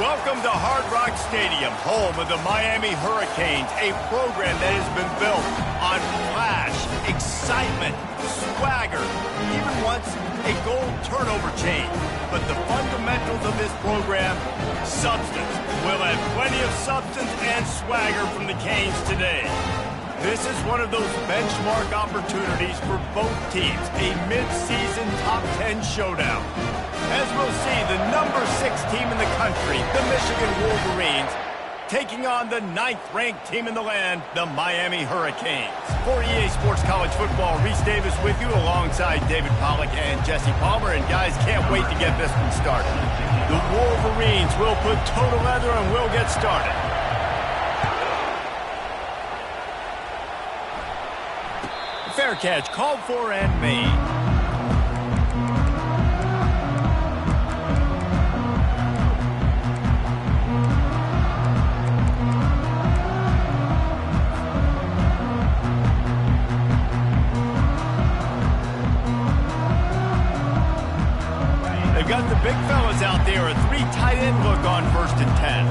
Welcome to Hard Rock Stadium, home of the Miami Hurricanes, a program that has been built on flash, excitement, swagger, even once a goal turnover chain. But the fundamentals of this program, substance. We'll have plenty of substance and swagger from the Canes today. This is one of those benchmark opportunities for both teams, a mid-season top 10 showdown. As we'll see, the number 6 team in the country, the Michigan Wolverines, taking on the 9th-ranked team in the land, the Miami Hurricanes. For EA Sports College Football, Reese Davis with you alongside David Pollack and Jesse Palmer. And guys, can't wait to get this one started. The Wolverines will put total leather and we'll get started. Fair catch called for and made. They've got the big fellas out there, a 3 tight end look on 1st and 10.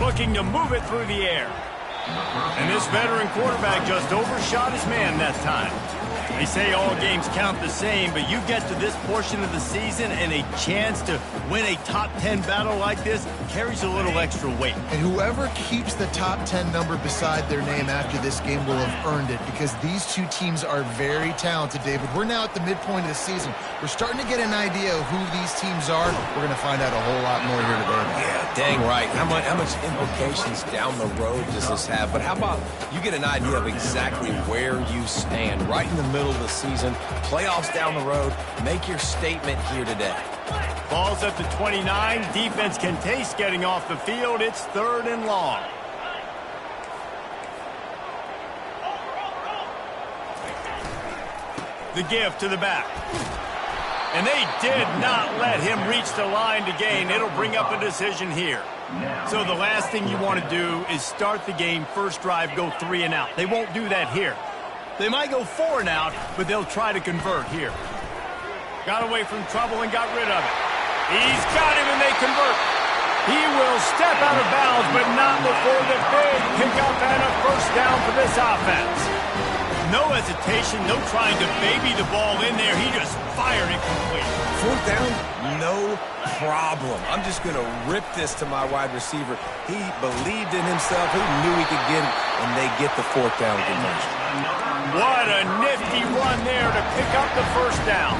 Looking to move it through the air. And this veteran quarterback just overshot his man that time. They say all games count the same, but you get to this portion of the season and a chance to win a top 10 battle like this carries a little extra weight. And whoever keeps the top 10 number beside their name after this game will have earned it, because these two teams are very talented, David. We're now at the midpoint of the season. We're starting to get an idea of who these teams are. We're going to find out a whole lot more here today. Yeah, dang right. How much implications down the road does this have? But how about you get an idea of exactly where you stand right in the middle of the season, playoffs down the road, make your statement here today. Ball's at the 29. Defense can taste getting off the field. It's 3rd and long. The give to the back. And they did not let him reach the line to gain. It'll bring up a decision here. So the last thing you want to do is start the game, first drive, go 3 and out. They won't do that here. They might go 4 and out, but they'll try to convert here. Got away from trouble and got rid of it. He's got him and they convert. He will step out of bounds, but not before the big pickup and a first down for this offense. No hesitation, no trying to baby the ball in there. He just fired it complete. 4th down, no problem. I'm just going to rip this to my wide receiver. He believed in himself. He knew he could get it, and they get the 4th down conversion. What a nifty run there to pick up the first down.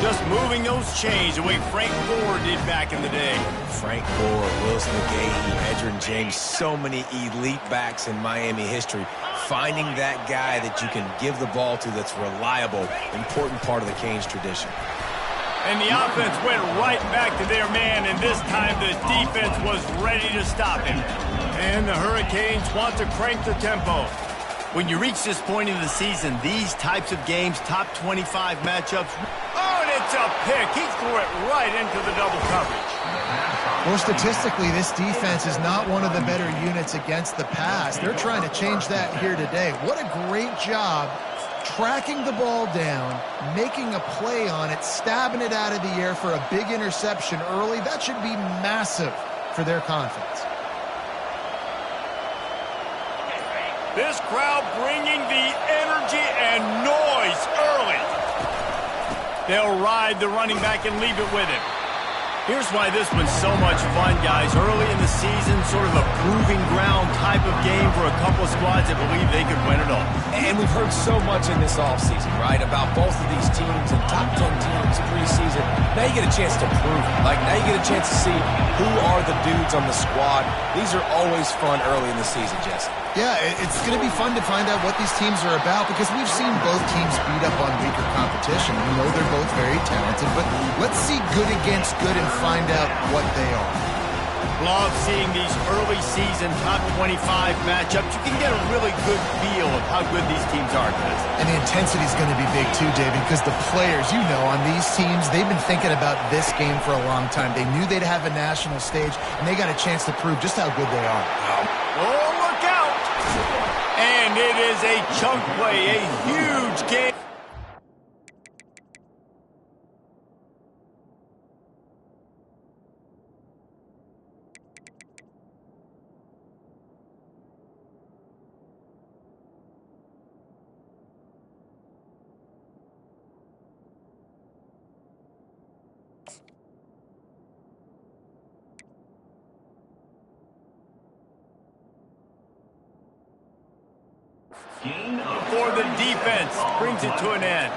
Just moving those chains the way Frank Gore did back in the day. Frank Gore, Willis McGahee, Edgerrin James, so many elite backs in Miami history. Finding that guy that you can give the ball to that's reliable, important part of the Canes tradition. And the offense went right back to their man, and this time the defense was ready to stop him. And the Hurricanes want to crank the tempo. When you reach this point in the season, these types of games, top 25 matchups, oh, and it's a pick. He threw it right into the double coverage. Well, statistically, this defense is not one of the better units against the pass. They're trying to change that here today. What a great job tracking the ball down, making a play on it, stabbing it out of the air for a big interception early. That should be massive for their confidence. This crowd bringing the energy and noise early. They'll ride the running back and leave it with him. Here's why this one's so much fun, guys. Early in the season, sort of a proving ground type of game for a couple of squads that believe they could win it all. And we've heard so much in this offseason, right, about both of these teams and top 10 teams preseason. Now you get a chance to prove it. Like, now you get a chance to see who are the dudes on the squad. These are always fun early in the season, Jesse. Yeah, it's going to be fun to find out what these teams are about, because we've seen both teams beat up on weaker competition. We know they're both very talented, but let's see good against good and find out what they are. Love seeing these early season top 25 matchups. You can get a really good feel of how good these teams are, guys. And the intensity is going to be big too, David, because the players, you know, on these teams, they've been thinking about this game for a long time. They knew they'd have a national stage, and they got a chance to prove just how good they are. Oh, look out! And it is a chunk play, a huge game. the defense brings it to an end.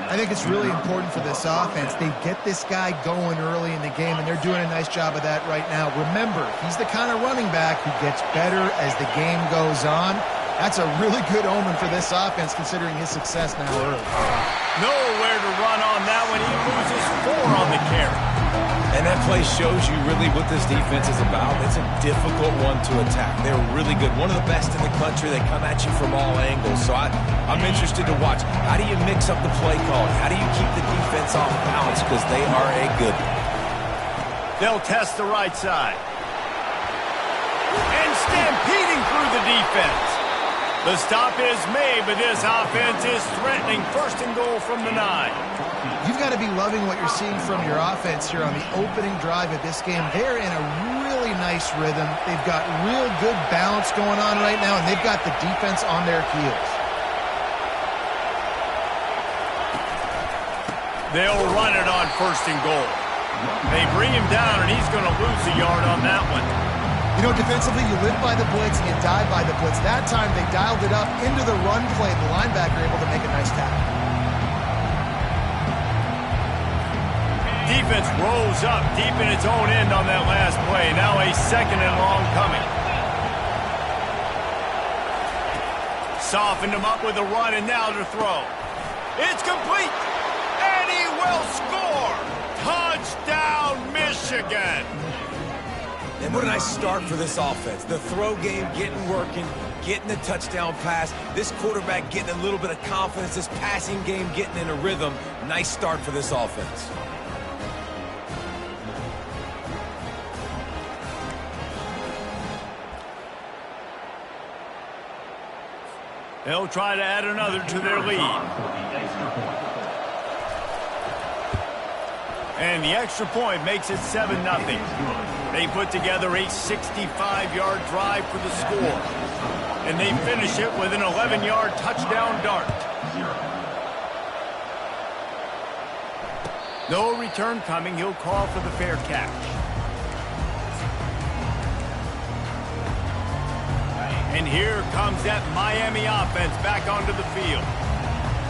I think it's really important for this offense. They get this guy going early in the game, and they're doing a nice job of that right now. Remember, he's the kind of running back who gets better as the game goes on. That's a really good omen for this offense, considering his success now early. Nowhere to run on that one. He loses 4 on the carry. And that play shows you really what this defense is about. It's a difficult one to attack. They're really good. One of the best in the country. They come at you from all angles. So I'm interested to watch. How do you mix up the play calling? How do you keep the defense off balance? Because they are a good one. They'll test the right side. And stampeding through the defense. The stop is made, but this offense is threatening. 1st and goal from the 9. You've got to be loving what you're seeing from your offense here on the opening drive of this game. They're in a really nice rhythm. They've got real good balance going on right now, and they've got the defense on their heels. They'll run it on 1st and goal. They bring him down, and he's going to lose a yard on that one. You know, defensively, you live by the blitz and you die by the blitz. That time, they dialed it up into the run play. The linebacker able to make a nice tackle. Defense rolls up deep in its own end on that last play. Now a 2nd and long coming. Softened him up with a run, and now to throw. It's complete, and he will score. Touchdown, Michigan. And what a nice start for this offense. The throw game getting working, getting the touchdown pass. This quarterback getting a little bit of confidence. This passing game getting in a rhythm. Nice start for this offense. They'll try to add another to their lead. And the extra point makes it 7-0. They put together a 65-yard drive for the score. And they finish it with an 11-yard touchdown dart. No return coming. He'll call for the fair catch. And here comes that Miami offense back onto the field.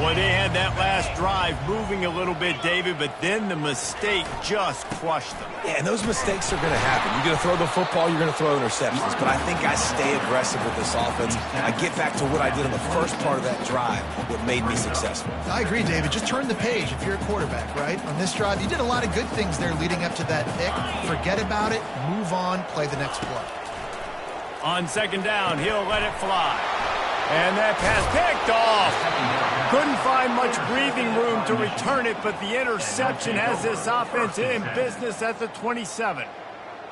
Boy, they had that last drive moving a little bit, David, but then the mistake just crushed them. Yeah, and those mistakes are going to happen. You're going to throw the football, you're going to throw interceptions. But I think I stay aggressive with this offense. I get back to what I did on the first part of that drive, what made me successful. I agree, David. Just turn the page if you're a quarterback, right? On this drive, you did a lot of good things there leading up to that pick. Forget about it, move on, play the next play. On 2nd down, he'll let it fly. And that pass picked off. Couldn't find much breathing room to return it, but the interception has this offense in business at the 27.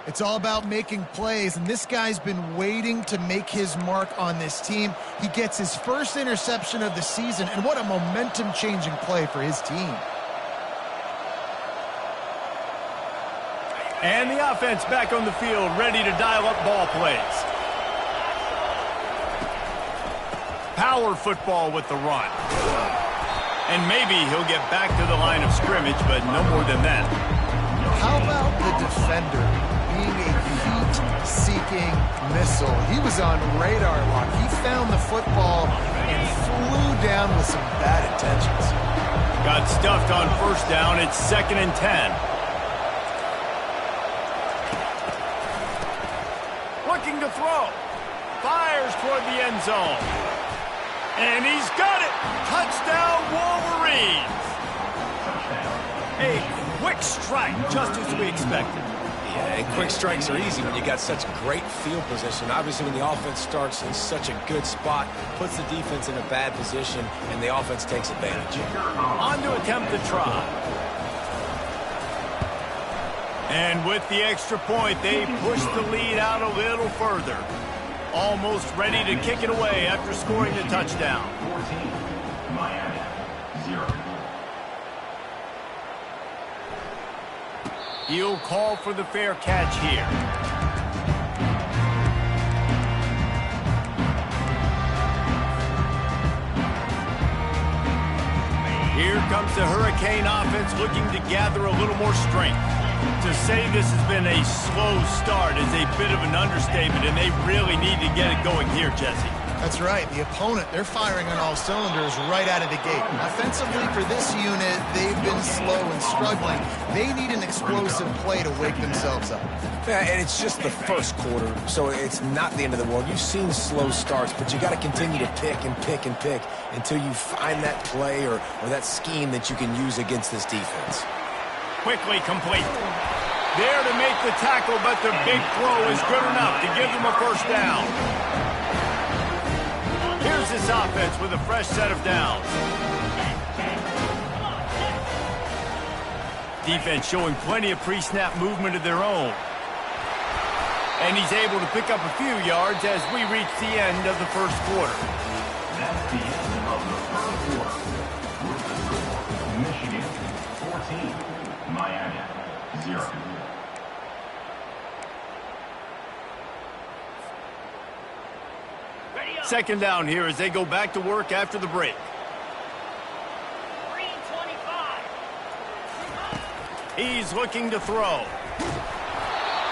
It's all about making plays, and this guy's been waiting to make his mark on this team. He gets his first interception of the season, and what a momentum-changing play for his team. And the offense back on the field, ready to dial up ball plays. Power football with the run. And maybe he'll get back to the line of scrimmage, but no more than that. How about the defender being a heat-seeking missile? He was on radar lock. He found the football and flew down with some bad intentions. Got stuffed on 1st down. It's 2nd and 10. Looking to throw. Fires toward the end zone. And he's got it! Touchdown, Wolverines! A quick strike, just as we expected. Yeah, and quick strikes are easy when you got such great field position. Obviously, when the offense starts in such a good spot, puts the defense in a bad position, and the offense takes advantage. On to attempt the try. And with the extra point, they push the lead out a little further. Almost ready to kick it away after scoring the touchdown. 14, Miami, 0. He'll call for the fair catch here. Here comes the Hurricane offense looking to gather a little more strength. To say this has been a slow start is a bit of an understatement, and they really need to get it going here, Jesse. That's right. The opponent, they're firing on all cylinders right out of the gate. Offensively, for this unit, they've been slow and struggling. They need an explosive play to wake themselves up. Yeah, and it's just the first quarter, so it's not the end of the world. You've seen slow starts, but you got to continue to pick and pick and pick until you find that play or that scheme that you can use against this defense. Quickly complete. There to make the tackle, but the big throw is good enough to give them a first down. Here's this offense with a fresh set of downs. Defense showing plenty of pre-snap movement of their own. And he's able to pick up a few yards as we reach the end of the first quarter. That's the end of the first quarter. With the score, Michigan 14, Miami 0. Second down here as they go back to work after the break. He's looking to throw.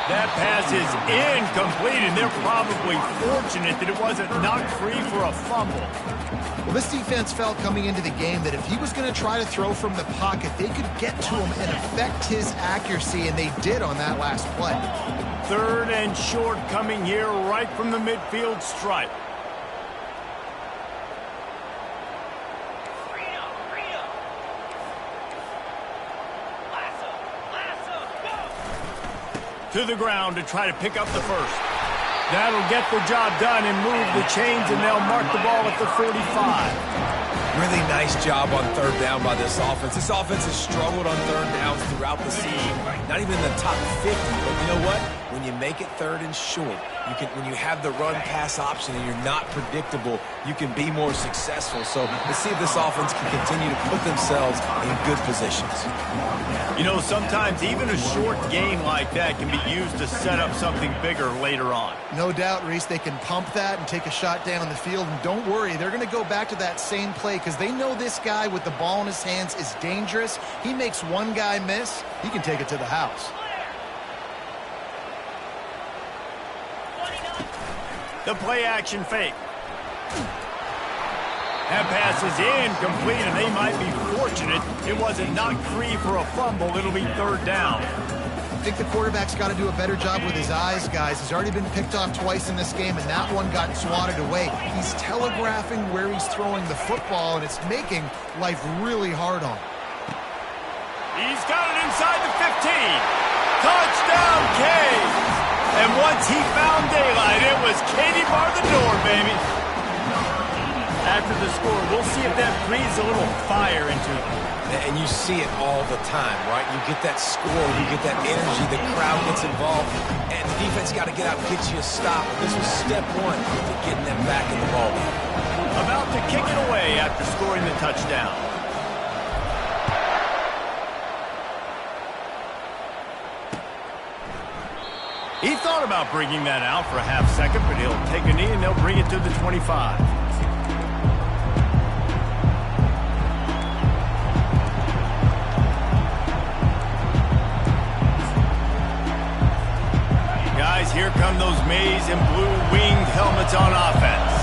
That pass is incomplete, and they're probably fortunate that it wasn't knocked free for a fumble. Well, this defense felt coming into the game that if he was going to try to throw from the pocket, they could get to him and affect his accuracy, and they did on that last play. Third and short coming here right from the midfield stripe. To the ground to try to pick up the first. That'll get the job done and move the chains, and they'll mark the ball at the 45. Really nice job on third down by this offense. This offense has struggled on third downs throughout the season. Not even in the top 50, but you know what? When you make it third and short, when you have the run-pass option and you're not predictable, you can be more successful. So let's see if this offense can continue to put themselves in good positions. You know, sometimes even a short gain like that can be used to set up something bigger later on. No doubt, Reese, they can pump that and take a shot down the field. And don't worry, they're going to go back to that same play because they know this guy with the ball in his hands is dangerous. He makes one guy miss, he can take it to the house. The play action fake. That pass is incomplete, and they might be fortunate it wasn't knocked free for a fumble. It'll be third down. I think the quarterback's got to do a better job with his eyes, guys. He's already been picked off twice in this game, and that one got swatted away. He's telegraphing where he's throwing the football, and it's making life really hard on him. He's got it inside the 15. Touchdown, Cade! And once he found daylight, it was Katie bar the door, baby. After the score, we'll see if that breathes a little fire into him. And you see it all the time, right? You get that score, you get that energy, the crowd gets involved, and the defense got to get out and get you a stop. This was step one to getting them back in the ball game. About to kick it away after scoring the touchdown. He thought about bringing that out for a half second, but he'll take a knee and they'll bring it to the 25. Guys, here come those maize and blue winged helmets on offense.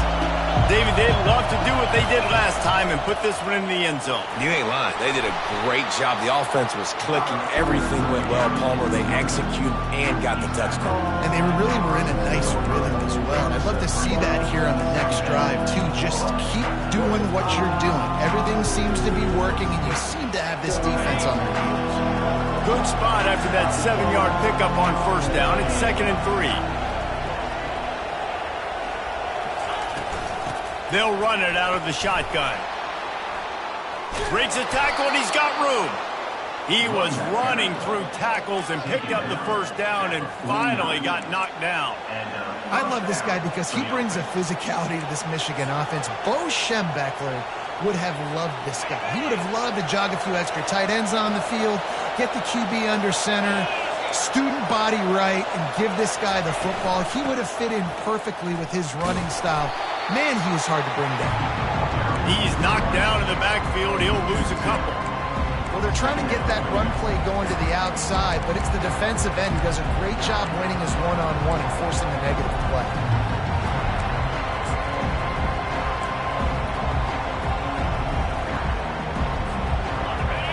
David, they'd love to do what they did last time and put this one in the end zone. You ain't lying. They did a great job. The offense was clicking. Everything went well, Palmer. They executed and got the touchdown. And they really were in a nice rhythm as well. I'd love to see that here on the next drive, too. Just keep doing what you're doing. Everything seems to be working, and you seem to have this defense on their heels. Good spot after that 7-yard pickup on first down. It's 2nd and 3. They'll run it out of the shotgun. Breaks a tackle, and he's got room. He was running through tackles and picked up the first down and finally got knocked down. I love this guy because he brings a physicality to this Michigan offense. Bo Schembechler would have loved this guy. He would have loved to jog a few extra tight ends on the field, get the QB under center, student body right, and give this guy the football. He would have fit in perfectly with his running style. Man, he is hard to bring down. He's knocked down in the backfield. He'll lose a couple. Well, they're trying to get that run play going to the outside, but it's the defensive end who does a great job winning his one-on-one and forcing the negative play.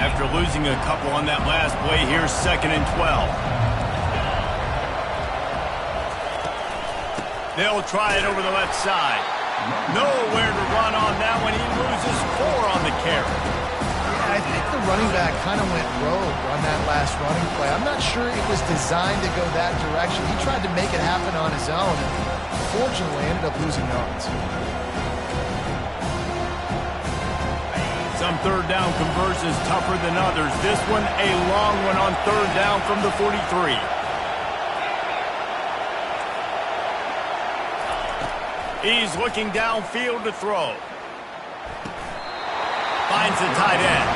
After losing a couple on that last play, here's 2nd and 12. They'll try it over the left side. Nowhere to run on that one. He loses 4 on the carry. Yeah, I think the running back kind of went rogue on that last running play. I'm not sure it was designed to go that direction. He tried to make it happen on his own, and unfortunately ended up losing yards. Some third down conversions tougher than others. This one, a long one on 3rd down from the 43. He's looking downfield to throw. Finds the tight end.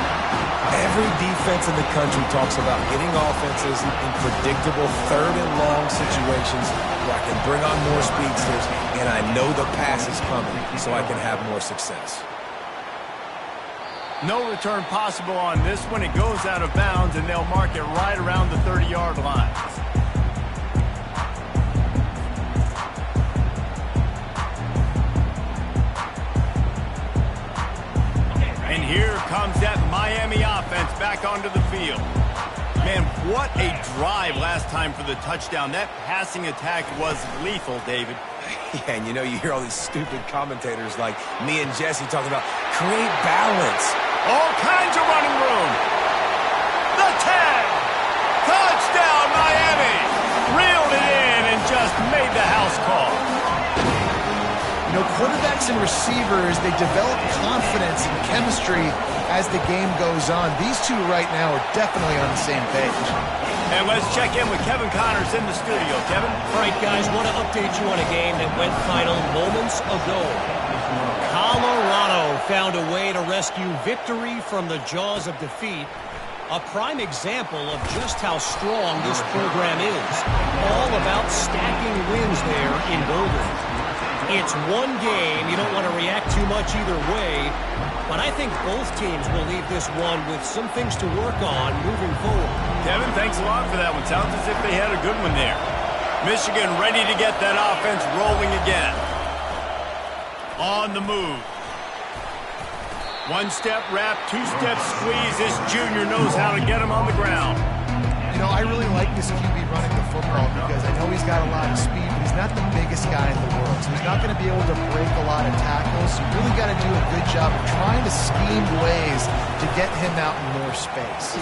Every defense in the country talks about getting offenses in predictable 3rd and long situations where I can bring on more speedsters and I know the pass is coming so I can have more success. No return possible on this one. It goes out of bounds, and they'll mark it right around the 30-yard line. And here comes that Miami offense back onto the field. Man, what a drive last time for the touchdown. That passing attack was lethal, David. Yeah, and you know, you hear all these stupid commentators like me and Jesse talking about create balance. All kinds of running room. The 10. Touchdown, Miami. Reeled it in and just made the house call. You know, quarterbacks and receivers, they develop confidence and chemistry as the game goes on. These two right now are definitely on the same page. And let's check in with Kevin Connors in the studio. Kevin? All right, guys, want to update you on a game that went final moments ago. Colorado found a way to rescue victory from the jaws of defeat. A prime example of just how strong this program is. All about stacking wins there in Boulder. It's one game. You don't want to react too much either way. But I think both teams will leave this one with some things to work on moving forward. Kevin, thanks a lot for that one. Sounds as if they had a good one there. Michigan ready to get that offense rolling again. On the move. One-step wrap, two-step squeeze. This junior knows how to get him on the ground. You know, I really like this QB running the football because I know he's got a lot of speed, but he's not the biggest guy in the world. So he's not going to be able to break a lot of tackles. So you really got to do a good job of trying to scheme ways to get him out in more space.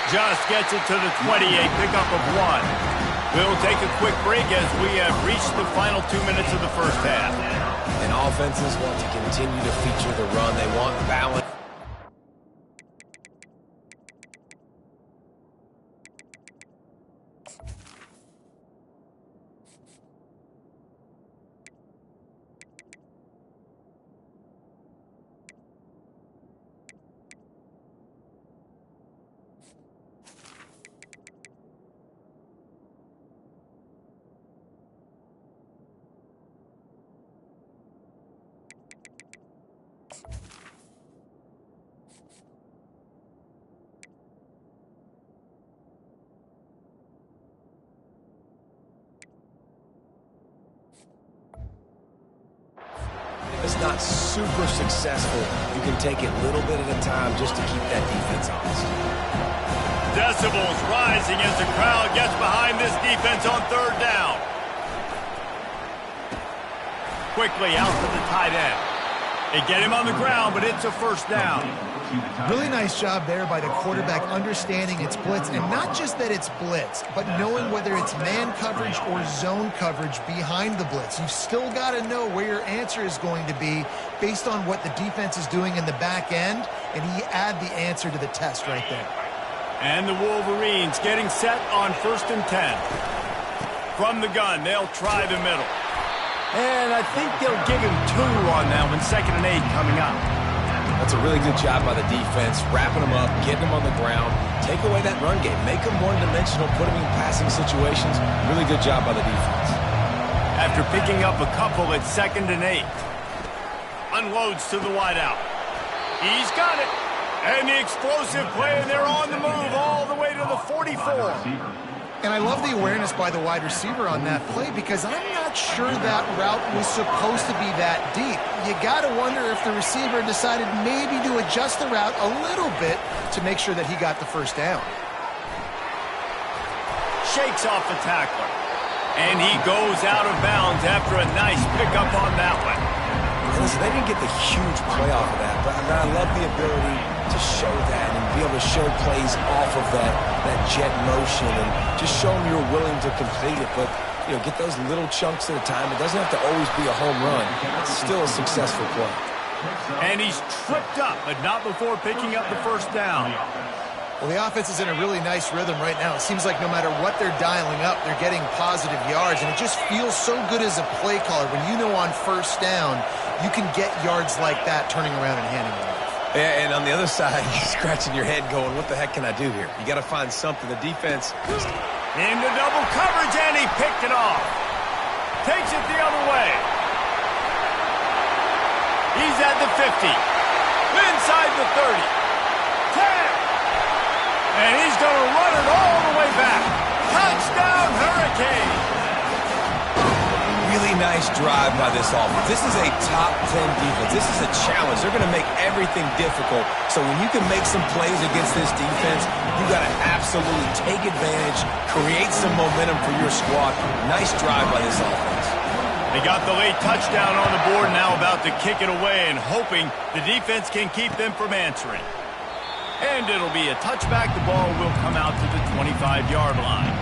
Just gets it to the 28, pickup of 1. We'll take a quick break as we have reached the final 2 minutes of the first half. And offenses want to continue to feature the run. They want balance. It's not super successful. You can take it a little bit at a time just to keep that defense honest. Decibels rising as the crowd gets behind this defense on 3rd down. Quickly out to the tight end. They get him on the ground, but it's a 1st down. Really nice job there by the quarterback understanding it's blitz, and not just that it's blitz, but knowing whether it's man coverage or zone coverage behind the blitz. You've still got to know where your answer is going to be based on what the defense is doing in the back end, and he add the answer to the test right there. And the Wolverines getting set on 1st and 10. From the gun, they'll try the middle. And I think they'll give him 2 on that one. 2nd and 8 coming up. That's a really good job by the defense, wrapping them up, getting them on the ground. Take away that run game. Make them one-dimensional, put them in passing situations. Really good job by the defense. After picking up a couple at 2nd and 8. Unloads to the wideout. He's got it. And the explosive play, and they're on the move all the way to the 44. And I love the awareness by the wide receiver on that play because I'm not sure that route was supposed to be that deep. You got to wonder if the receiver decided maybe to adjust the route a little bit to make sure that he got the first down. Shakes off the tackler. And he goes out of bounds after a nice pickup on that one. Listen, they didn't get the huge play off of that, but I love the ability to show that and be able to show plays off of that jet motion and just show them you're willing to complete it. But, you know, get those little chunks at a time. It doesn't have to always be a home run. It's still a successful play. And he's tripped up, but not before picking up the first down. Well, the offense is in a really nice rhythm right now. It seems like no matter what they're dialing up, they're getting positive yards, and it just feels so good as a play caller when you know on first down you can get yards like that turning around and handing it off. Yeah, and on the other side, you're scratching your head going, what the heck can I do here? You got to find something. The defense... Into double coverage, and he picked it off. Takes it the other way. He's at the 50. Inside the 30. 10. And he's going to run it all the way back. Touchdown, Hurricane! Really nice drive by this offense. This is a top 10 defense. This is a challenge. They're going to make everything difficult. So when you can make some plays against this defense, you got to absolutely take advantage, create some momentum for your squad. Nice drive by this offense. They got the late touchdown on the board, now about to kick it away and hoping the defense can keep them from answering. And it'll be a touchback. The ball will come out to the 25-yard line.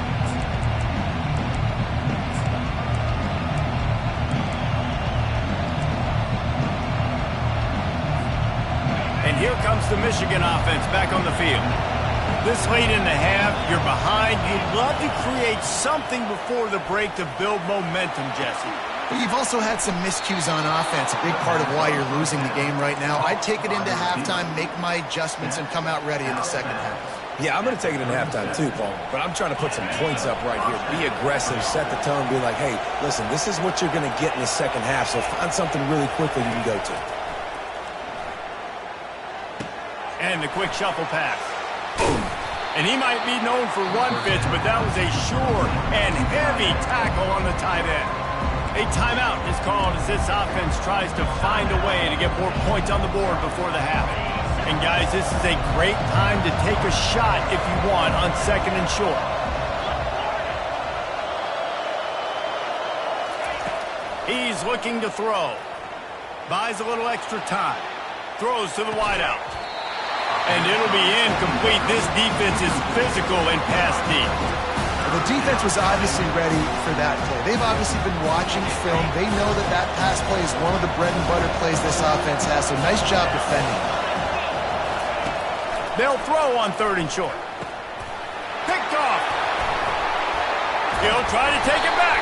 And here comes the Michigan offense back on the field. This late in the half, you're behind. You'd love to create something before the break to build momentum, Jesse. But you've also had some miscues on offense, a big part of why you're losing the game right now. I'd take it into halftime, make my adjustments, and come out ready in the second half. Yeah, I'm going to take it in halftime too, Paul. But I'm trying to put some points up right here. Be aggressive, set the tone, be like, hey, listen, this is what you're going to get in the second half, so find something really quickly you can go to. And the quick shuffle pass. Boom. And he might be known for run fits, but that was a sure and heavy tackle on the tight end. A timeout is called as this offense tries to find a way to get more points on the board before the half. And guys, this is a great time to take a shot if you want on second and short. He's looking to throw. Buys a little extra time. Throws to the wideout. And it'll be incomplete. This defense is physical and pass deep. The defense was obviously ready for that play. They've obviously been watching film. They know that that pass play is one of the bread and butter plays this offense has, so nice job defending. They'll throw on third and short. Picked off. He'll try to take it back.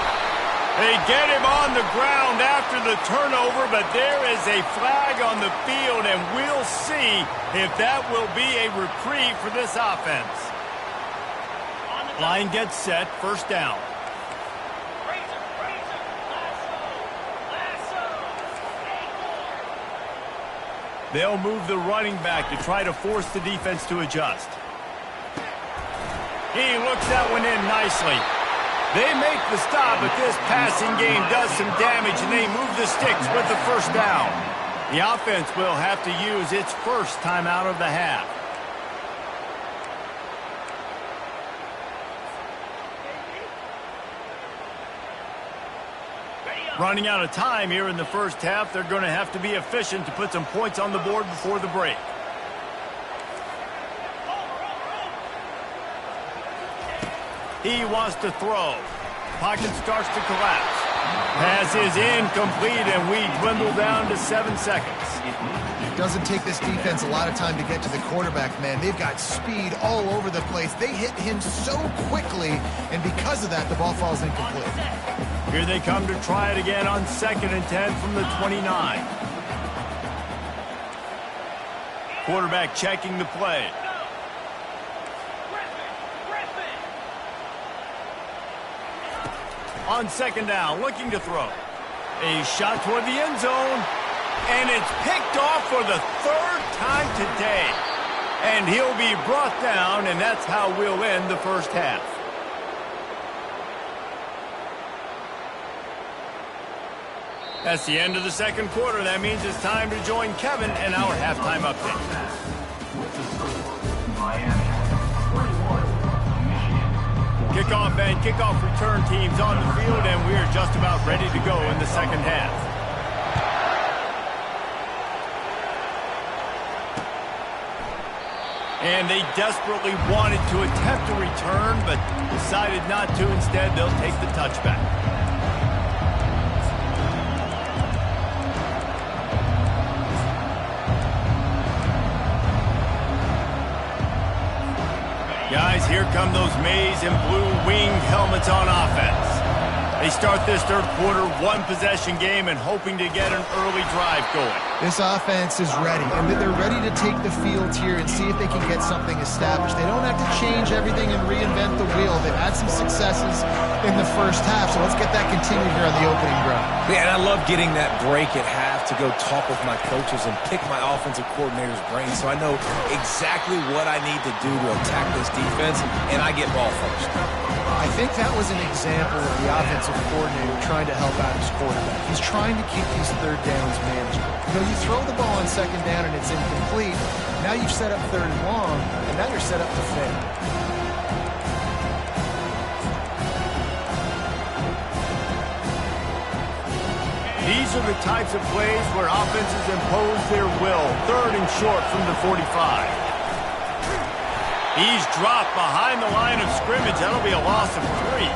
They get him on the ground after the turnover, but there is a flag on the field, and we'll see if that will be a reprieve for this offense. Line gets set, first down. They'll move the running back to try to force the defense to adjust. He looks that one in nicely. They make the stop, but this passing game does some damage, and they move the sticks with the first down. The offense will have to use its first timeout of the half. Running out of time here in the first half. They're going to have to be efficient to put some points on the board before the break. He wants to throw. Pocket starts to collapse. Pass is incomplete, and we dwindle down to 7 seconds. It doesn't take this defense a lot of time to get to the quarterback, man. They've got speed all over the place. They hit him so quickly, and because of that, the ball falls incomplete. Here they come to try it again on 2nd and 10 from the 29. Quarterback checking the play. On 2nd down, looking to throw. A shot toward the end zone, and it's picked off for the 3rd time today. And he'll be brought down, and that's how we'll end the first half. That's the end of the second quarter. That means it's time to join Kevin in our halftime update. With the score, Miami 41, Michigan 14. Kickoff and kickoff return teams on the field, and we are just about ready to go in the second half. And they desperately wanted to attempt a return, but decided not to. Instead, they'll take the touchback. Guys, here come those maize and blue winged helmets on offense. They start this third quarter one-possession game and hoping to get an early drive going. This offense is ready, and they're ready to take the field here and see if they can get something established. They don't have to change everything and reinvent the wheel. They've had some successes in the first half, so let's get that continued here on the opening drive. Yeah, and I love getting that break at half to go talk with my coaches and pick my offensive coordinator's brain so I know exactly what I need to do to attack this defense, and I get ball first. I think that was an example of the offensive coordinator trying to help out his quarterback. He's trying to keep these third downs manageable. You know, you throw the ball on second down and it's incomplete. Now you've set up third and long, and now you're set up to fail. These are the types of plays where offenses impose their will. Third and short from the 45. He's dropped behind the line of scrimmage. That'll be a loss of 3.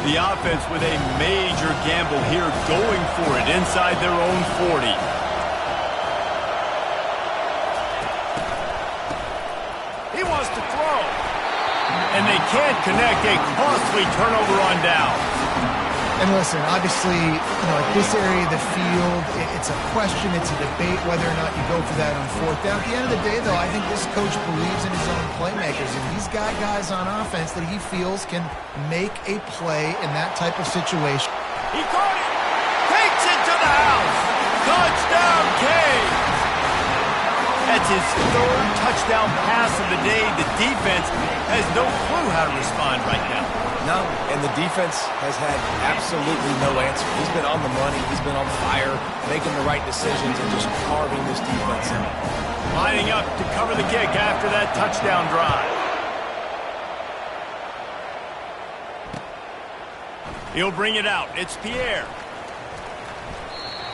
The offense with a major gamble here, going for it inside their own 40. He wants to throw. And they can't connect. A costly turnover on downs. And listen, obviously, at this area of the field, it's a question, it's a debate whether or not you go for that on fourth down. At the end of the day, though, I think this coach believes in his own playmakers, and he's got guys on offense that he feels can make a play in that type of situation. He caught it! Takes it to the house! Touchdown, Canes! That's his third touchdown pass of the day. The defense has no clue how to respond right now. No, and the defense has had absolutely no answer. He's been on the money. He's been on fire, making the right decisions and just carving this defense in. Lining up to cover the kick after that touchdown drive. He'll bring it out. It's Pierre.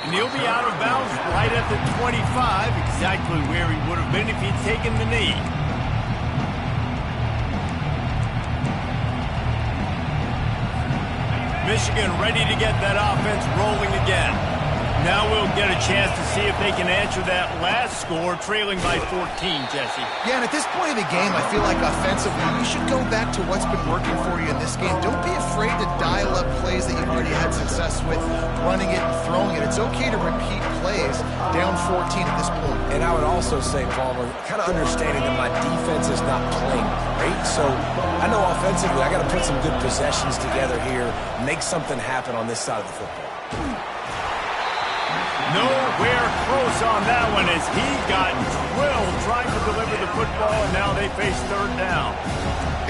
And he'll be out of bounds right at the 25, exactly where he would have been if he'd taken the knee. Michigan ready to get that offense rolling again. Now we'll get a chance to see if they can answer that last score, trailing by 14, Jesse. Yeah, and at this point of the game, I feel like offensively, you should go back to what's been working for you in this game. Don't be afraid to dial up plays that you've already had success with, running it and throwing it. It's okay to repeat plays down 14 at this point. And I would also say, Palmer, kind of understanding that my defense is not playing great, so I know offensively I got to put some good possessions together here, make something happen on this side of the football. Nowhere close on that one as he got drilled trying to deliver the football, and now they face third down.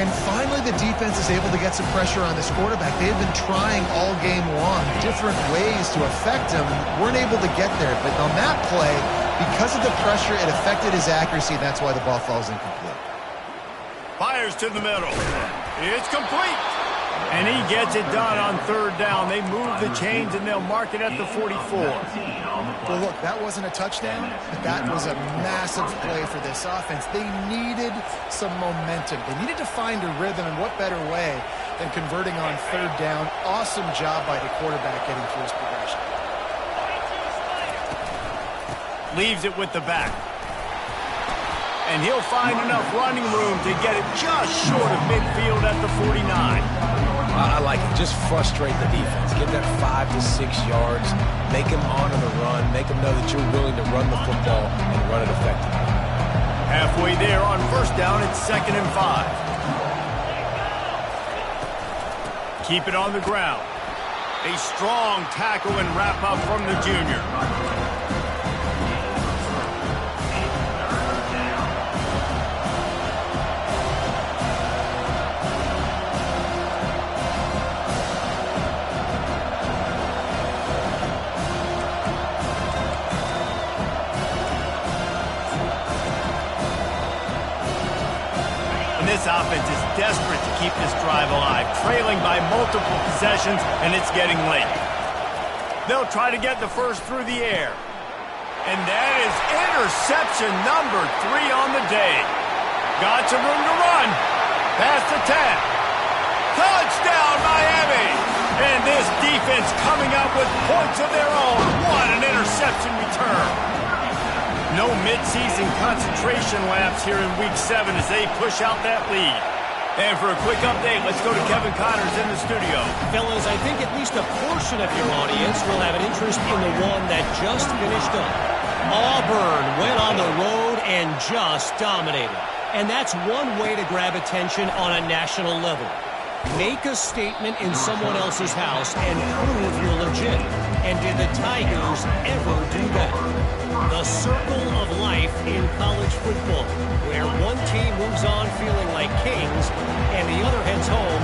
And finally, the defense is able to get some pressure on this quarterback. They have been trying all game long different ways to affect him. Weren't able to get there, but on that play, because of the pressure, it affected his accuracy, and that's why the ball falls incomplete. Fires to the middle. It's complete. And he gets it done on third down. They move the chains, and they'll mark it at the 44. Well, look, that wasn't a touchdown, but that was a massive play for this offense. They needed some momentum. They needed to find a rhythm, and what better way than converting on third down. Awesome job by the quarterback getting through his progression. Leaves it with the back. And he'll find enough running room to get it just short of midfield at the 49. I like it. Just frustrate the defense. Get that 5 to 6 yards. Make them honor the run. Make them know that you're willing to run the football and run it effectively. Halfway there on first down, it's 2nd and 5. Keep it on the ground. A strong tackle and wrap-up from the junior. This offense is desperate to keep this drive alive, trailing by multiple possessions, and it's getting late. They'll try to get the first through the air. And that is interception number 3 on the day. Got some room to run. Past the 10. Touchdown, Miami! And this defense coming out with points of their own. What an interception return. No mid-season concentration laps here in Week 7 as they push out that lead. And for a quick update, let's go to Kevin Connors in the studio. Fellas, I think at least a portion of your audience will have an interest in the one that just finished up. Auburn went on the road and just dominated. And that's one way to grab attention on a national level. Make a statement in someone else's house and prove you're legit. And did the Tigers ever do that? The circle of life in college football, where one team moves on feeling like kings and the other heads home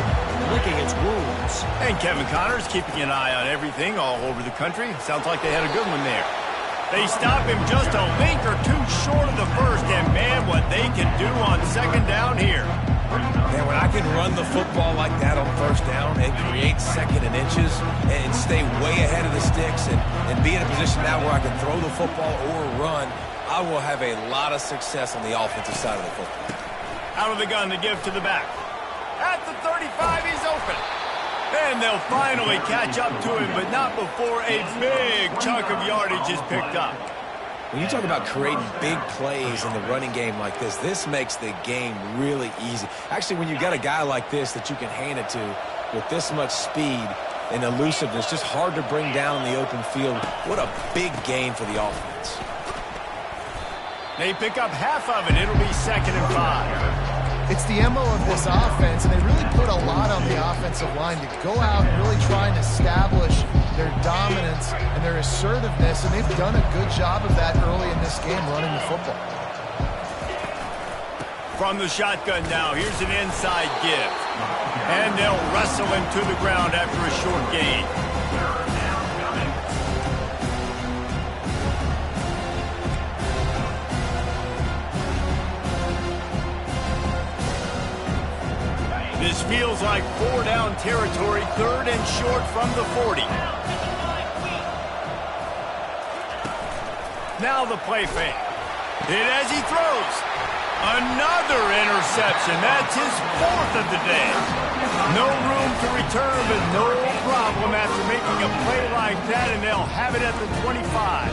licking its wounds. And Kevin Connors keeping an eye on everything all over the country. Sounds like they had a good one there. They stop him just a link or two short of the first, and man, what they can do on second down here. Man, when I can run the football like that on first down and create second and inches and stay way ahead of the sticks and be in a position now where I can throw the football or run, I will have a lot of success on the offensive side of the football. Out of the gun to give to the back. At the 35, he's open. And they'll finally catch up to him, but not before a big chunk of yardage is picked up. When you talk about creating big plays in the running game like this makes the game really easy. Actually, when you've got a guy like this that you can hand it to with this much speed and elusiveness, just hard to bring down in the open field. What a big gain for the offense. They pick up half of it. It'll be 2nd and 5. It's the MO of this offense, and they really put a lot on the offensive line to go out and really try and establish their dominance and their assertiveness, and they've done a good job of that early in this game running the football. From the shotgun now, here's an inside give. And they'll wrestle him to the ground after a short gain. This feels like 4-down territory, 3rd and short from the 40. Now the play fake. Hit as he throws. Another interception. That's his 4th of the day. No room to return, but no problem after making a play like that, and they'll have it at the 25.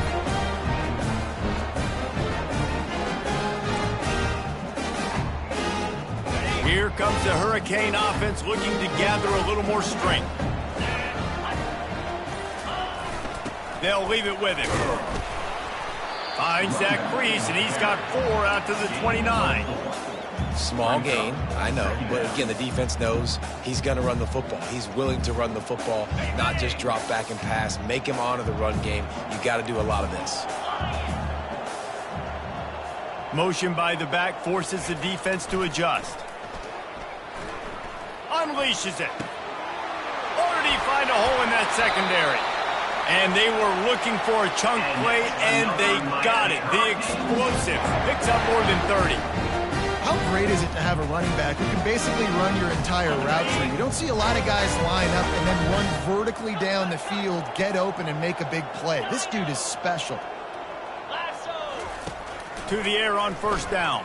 Here comes the Hurricane offense looking to gather a little more strength. They'll leave it with him. Finds that crease, and he's got 4 out to the 29. Small gain, I know. But again, the defense knows he's going to run the football. He's willing to run the football, not just drop back and pass. Make him honor the run game. You got to do a lot of this. Motion by the back forces the defense to adjust. Unleashes it. Or did he find a hole in that secondary? And they were looking for a chunk play, and they got it. The explosive picks up more than 30. How great is it to have a running back who can basically run your entire route tree? You don't see a lot of guys line up and then run vertically down the field, get open, and make a big play. This dude is special. To the air on first down.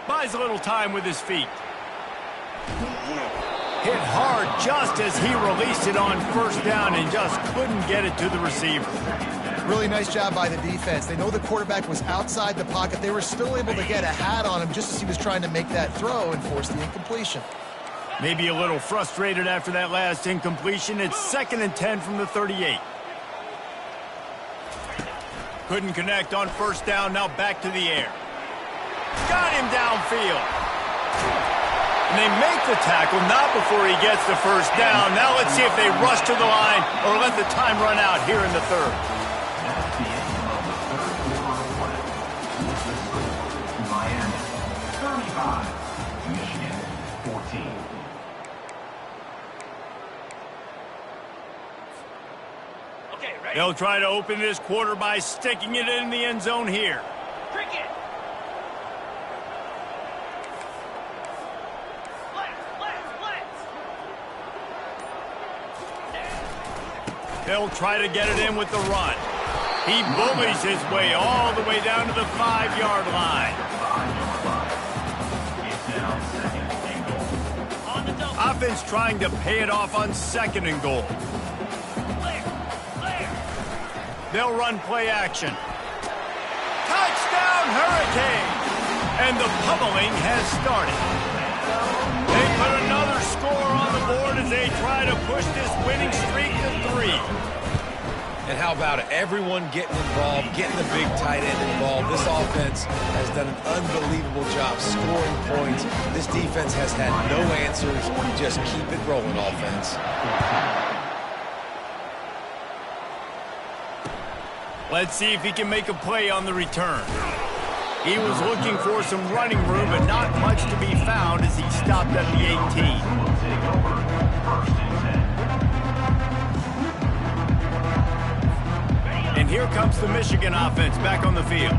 Buys a little time with his feet. Hit hard just as he released it on first down and just couldn't get it to the receiver. Really nice job by the defense. They know the quarterback was outside the pocket. They were still able to get a hat on him just as he was trying to make that throw and force the incompletion. Maybe a little frustrated after that last incompletion. It's 2nd and 10 from the 38. Couldn't connect on first down. Now back to the air. Got him downfield. And they make the tackle, not before he gets the first down. Now let's see if they rush to the line or let the time run out here in the third. That's the end of the third quarter. With the score, Miami 35, Michigan 14. They'll try to open this quarter by sticking it in the end zone here. They'll try to get it in with the run. He bullies his way all the way down to the 5-yard line. Offense trying to pay it off on 2nd and goal. They'll run play action. Touchdown, Hurricanes! And the pummeling has started. They put another score on the board as they try to push this winning streak to 3. And how about it? Everyone getting involved, getting the big tight end involved. This offense has done an unbelievable job scoring points. This defense has had no answers. Just keep it rolling, offense. Let's see if he can make a play on the return. He was looking for some running room, but not much to be found as he stopped at the 18. And here comes the Michigan offense back on the field.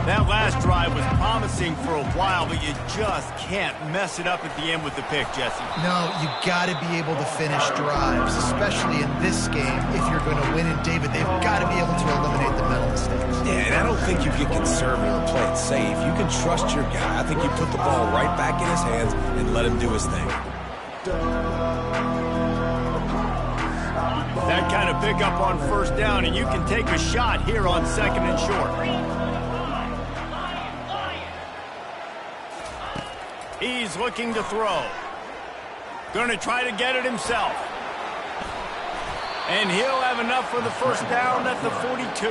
That last drive was promising for a while, but you just can't mess it up at the end with the pick, Jesse. No, you got to be able to finish drives, especially in this game. If you're going to win it, David, they've got to be able to eliminate the mental mistakes. Yeah, and I don't think you get conservative or play it safe. You can trust your guy. I think you put the ball right back in his hands and let him do his thing. That kind of pickup on 1st down, and you can take a shot here on 2nd and short. He's looking to throw. Going to try to get it himself. And he'll have enough for the 1st down at the 42.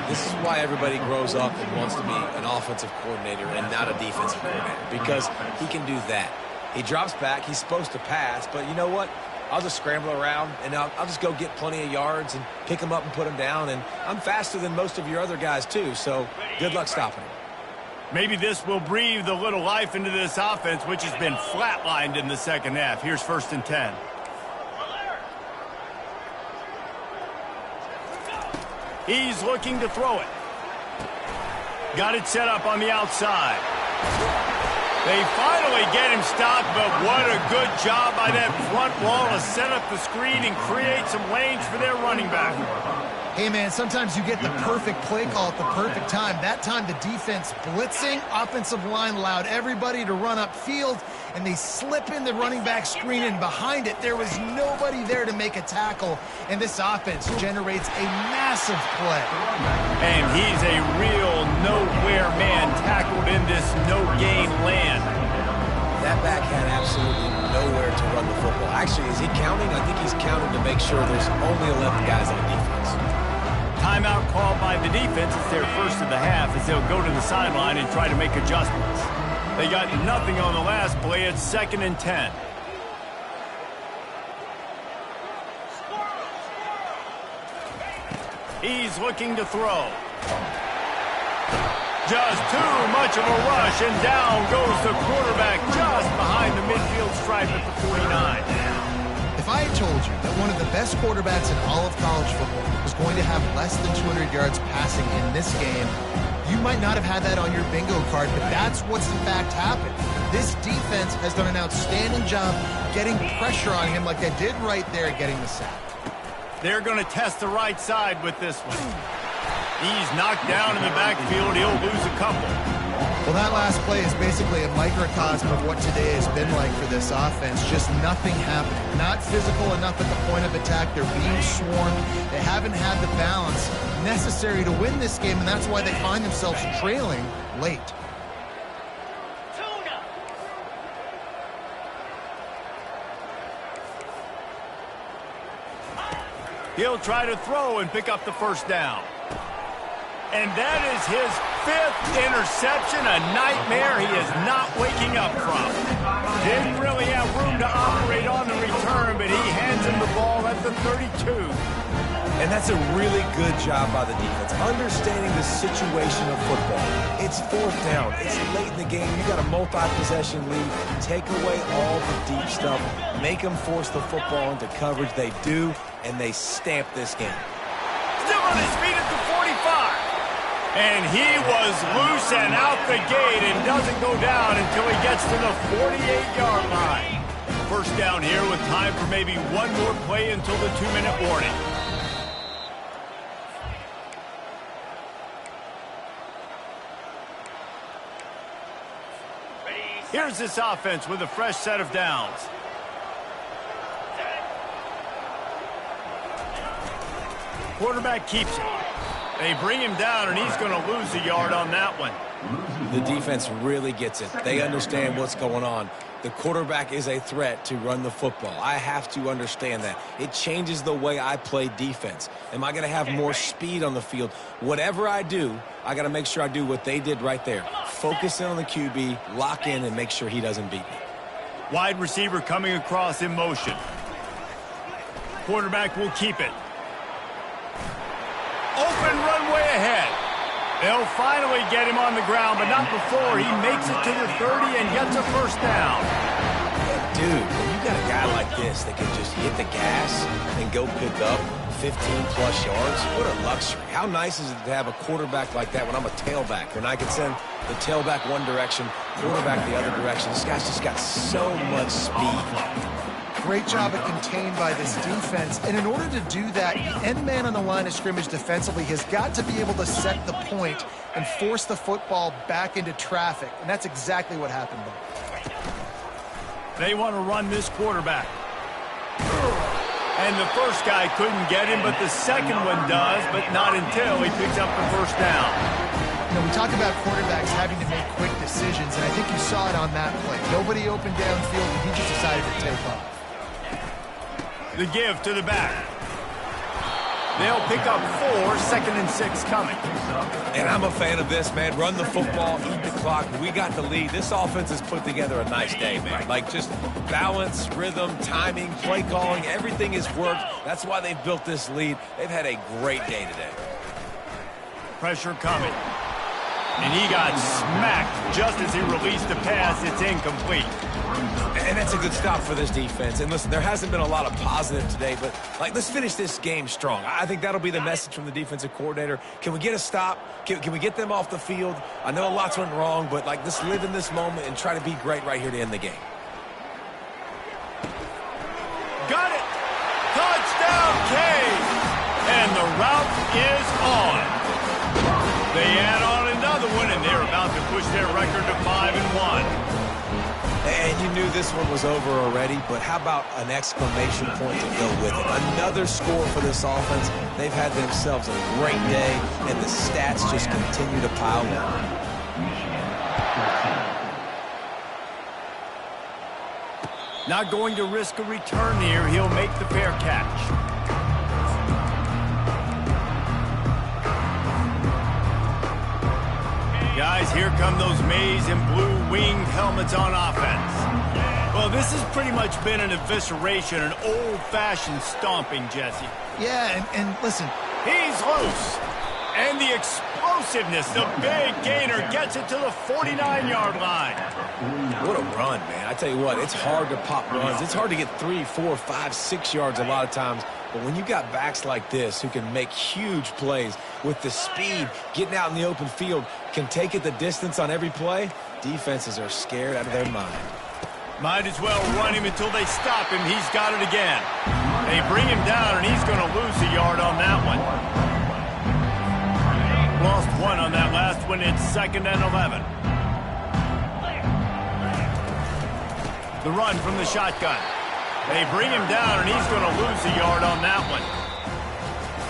This is why everybody grows up and wants to be an offensive coordinator and not a defensive coordinator, because he can do that. He drops back. He's supposed to pass, but you know what? I'll just scramble around, and I'll just go get plenty of yards and pick them up and put them down. And I'm faster than most of your other guys, too, so good luck stopping him. Maybe this will breathe a little life into this offense, which has been flatlined in the 2nd half. Here's 1st and 10. He's looking to throw it. Got it set up on the outside. They finally get him stopped, but what a good job by that front wall to set up the screen and create some lanes for their running back. Hey, man, sometimes you get the perfect play call at the perfect time. That time, the defense blitzing, offensive line allowed everybody to run upfield, and they slip in the running back screen, and behind it, there was nobody there to make a tackle, and this offense generates a massive play. And he's a real nowhere man tackled in this no-gain land. That back had absolutely nowhere to run the football. Actually, is he counting? I think he's counting to make sure there's only 11 guys on the defense. Timeout called by the defense. It's their 1st of the half as they'll go to the sideline and try to make adjustments. They got nothing on the last play. It's 2nd and 10. He's looking to throw. Just too much of a rush, and down goes the quarterback just behind the midfield stripe at the 49. If I had told you that one of the best quarterbacks in all of college football was going to have less than 200 yards passing in this game, you might not have had that on your bingo card, but that's what's in fact happened. This defense has done an outstanding job getting pressure on him like they did right there getting the sack. They're going to test the right side with this one. He's knocked down in the backfield. He'll lose a couple. Well, that last play is basically a microcosm of what today has been like for this offense. Just nothing happening. Not physical enough at the point of attack. They're being swarmed. They haven't had the balance necessary to win this game, and that's why they find themselves trailing late. He'll try to throw and pick up the 1st down. And that is his fifth interception, a nightmare he is not waking up from. Didn't really have room to operate on the return, but he hands him the ball at the 32. And that's a really good job by the defense, understanding the situation of football. It's fourth down. It's late in the game. You got a multi-possession lead. Take away all the deep stuff. Make them force the football into coverage. They do, and they stamp this game. Still on his feet at the 45. And he was loose and out the gate and doesn't go down until he gets to the 48-yard line. First down here with time for maybe one more play until the 2-minute warning. Here's this offense with a fresh set of downs. Quarterback keeps it. They bring him down, and he's going to lose a yard on that one. The defense really gets it. They understand what's going on. The quarterback is a threat to run the football. I have to understand that. It changes the way I play defense. Am I going to have more speed on the field? Whatever I do, I got to make sure I do what they did right there. Focus in on the QB, lock in, and make sure he doesn't beat me. Wide receiver coming across in motion. Quarterback will keep it. Open runway ahead. They'll finally get him on the ground, but not before he makes it to the 30 and gets a first down. Dude, when you got a guy like this that can just hit the gas and go pick up 15-plus yards, what a luxury. How nice is it to have a quarterback like that when I'm a tailback, when I can send the tailback one direction, quarterback the other direction. This guy's just got so much speed. Great job at contained by this defense. And in order to do that, the end man on the line of scrimmage defensively has got to be able to set the point and force the football back into traffic. And that's exactly what happened there. They want to run this quarterback. And the first guy couldn't get him, but the second one does, but not until he picks up the first down. You know, we talk about quarterbacks having to make quick decisions, and I think you saw it on that play. Nobody opened downfield, and he just decided to take off. The give to the back. They'll pick up 4, 2nd and 6 coming. And I'm a fan of this, man. Run the football, eat the clock. We got the lead. This offense has put together a nice day, man. Like just balance, rhythm, timing, play calling, everything has worked. That's why they've built this lead. They've had a great day today. Pressure coming. And he got smacked just as he released the pass. It's incomplete. And that's a good stop for this defense. And listen, there hasn't been a lot of positive today, but like, let's finish this game strong. I think that'll be the message from the defensive coordinator. Can we get a stop? Can we get them off the field? I know lots went wrong, but like, let's live in this moment and try to be great right here to end the game. Got it. Touchdown, Cade. And the route is on. They add on another one, and they're about to push their record to 5-1. And you knew this one was over already, but how about an exclamation point to go with it? Another score for this offense. They've had themselves a great day, and the stats just continue to pile up. Not going to risk a return here. He'll make the fair catch. Guys, here come those maize and blue winged helmets on offense. Well, this has pretty much been an evisceration, an old-fashioned stomping, Jesse. Yeah, and listen. He's loose. And the explosiveness, the big gainer gets it to the 49-yard line. What a run, man. I tell you what, it's hard to pop runs. It's hard to get 3, 4, 5, 6 yards a lot of times. But when you got backs like this who can make huge plays with the speed, getting out in the open field, can take it the distance on every play, defenses are scared out of their mind. Might as well run him until they stop him. He's got it again. They bring him down, and he's going to lose a yard on that one. Lost 1 on that last one. It's 2nd and 11. The run from the shotgun. They bring him down, and he's going to lose a yard on that one.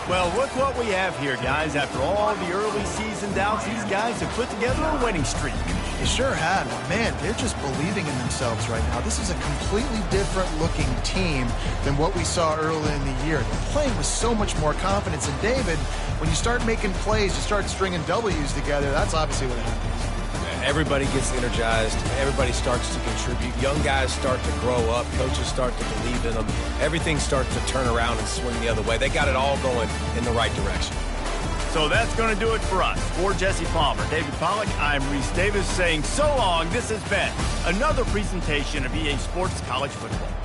Well, look what we have here, guys. After all the early season doubts, these guys have put together a winning streak. They sure have. Man, they're just believing in themselves right now. This is a completely different looking team than what we saw early in the year. They're playing with so much more confidence. And David, when you start making plays, you start stringing W's together, that's obviously what happens. Everybody gets energized. Everybody starts to contribute. Young guys start to grow up. Coaches start to believe in them. Everything starts to turn around and swing the other way. They got it all going in the right direction. So that's going to do it for us. For Jesse Palmer, David Pollack, I'm Reese Davis saying so long. This has been another presentation of EA Sports College Football.